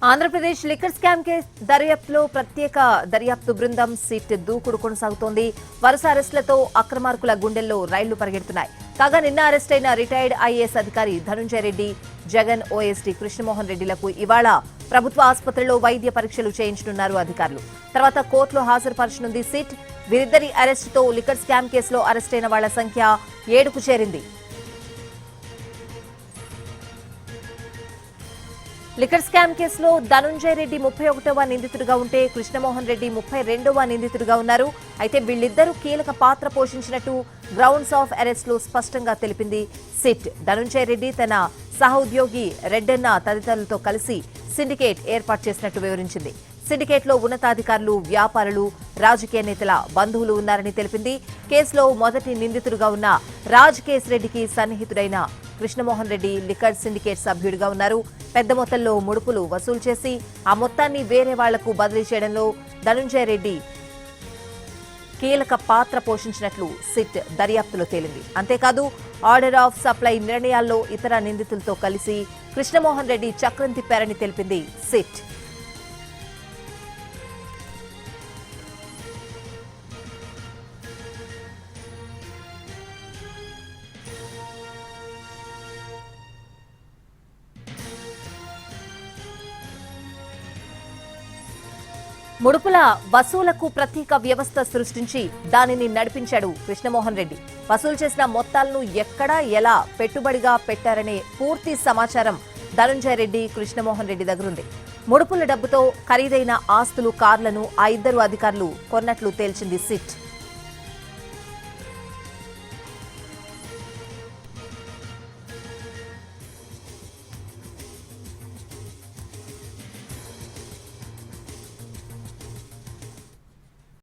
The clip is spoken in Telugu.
ఆంధ్రప్రదేశ్ లిక్కర్ స్కామ్ కేసు దర్యాప్తులో ప్రత్యేక దర్యాప్తు బృందం సిట్ దూకుడు కొనసాగుతోంది. వరుస అరెస్టులతో అక్రమార్కుల గుండెల్లో రైళ్లు పరిగెడుతున్నాయి. కాగా నిన్న అరెస్ట్ అయిన రిటైర్డ్ ఐఏఎస్ అధికారి ధనుంజయ రెడ్డి, జగన్ ఓఎస్డీ కృష్ణమోహన్ రెడ్డిలకు ఇవాళ ప్రభుత్వ ఆసుపత్రిలో వైద్య పరీక్షలు చేయించనున్నారు అధికారులు. తర్వాత కోర్టులో హాజరుపరచనుంది సిట్. వీరిద్దరి అరెస్టుతో లిక్కర్ స్కామ్ కేసులో అరెస్టైన వాళ్ల సంఖ్య 7కు చేరింది. లిక్కర్ స్కామ్ కేసులో ధనుంజయ రెడ్డి 31వ నిందితుడిగా ఉంటే కృష్ణమోహన్ రెడ్డి 32వ నిందితుడిగా ఉన్నారు. అయితే వీళ్ళిద్దరూ కీలక పాత్ర పోషించినట్టు గ్రౌండ్స్ ఆఫ్ అరెస్ట్ లో స్పష్టంగా తెలిపింది సిట్. ధనుంజయ రెడ్డి తన సహోద్యోగి రెడ్డన్న తదితరులతో కలిసి సిండికేట్ ఏర్పాటు చేసినట్టు వివరించింది. సిండికేట్ లో ఉన్నతాధికారులు, వ్యాపారులు, రాజకీయ నేతల బంధువులు ఉన్నారని తెలిపింది. కేసులో మొదటి నిందితుడిగా ఉన్న రాజకేశ్ రెడ్డికి సన్నిహితుడైన కృష్ణమోహన్ రెడ్డి లిక్కర్ సిండికేట్ సభ్యుడిగా ఉన్నారు. పెద్ద మొత్తంలో ముడుపులు వసూలు చేసి ఆ మొత్తాన్ని వేరే వాళ్లకు బదిలీ చేయడంలో ధనుంజయ రెడ్డి కీలక పాత్ర పోషించినట్లు సిట్ దర్యాప్తులో తేలింది. అంతేకాదు ఆర్డర్ ఆఫ్ సప్లై నిర్ణయాల్లో ఇతర నిందితులతో కలిసి కృష్ణమోహన్ రెడ్డి చక్రం తిప్పారని తెలిపింది సిట్. ముడుపుల వసూలకు ప్రత్యేక వ్యవస్థ సృష్టించి దానిని నడిపించాడు కృష్ణమోహన్ రెడ్డి. వసూలు చేసిన మొత్తాలను ఎక్కడ ఎలా పెట్టుబడిగా పెట్టారనే పూర్తి సమాచారం ధనుంజయ రెడ్డి, కృష్ణమోహన్ రెడ్డి దగ్గరుంది. ముడుపుల డబ్బుతో ఖరీదైన ఆస్తులు, కార్లను ఆ ఇద్దరు అధికారులు కొన్నట్లు తేల్చింది సిట్.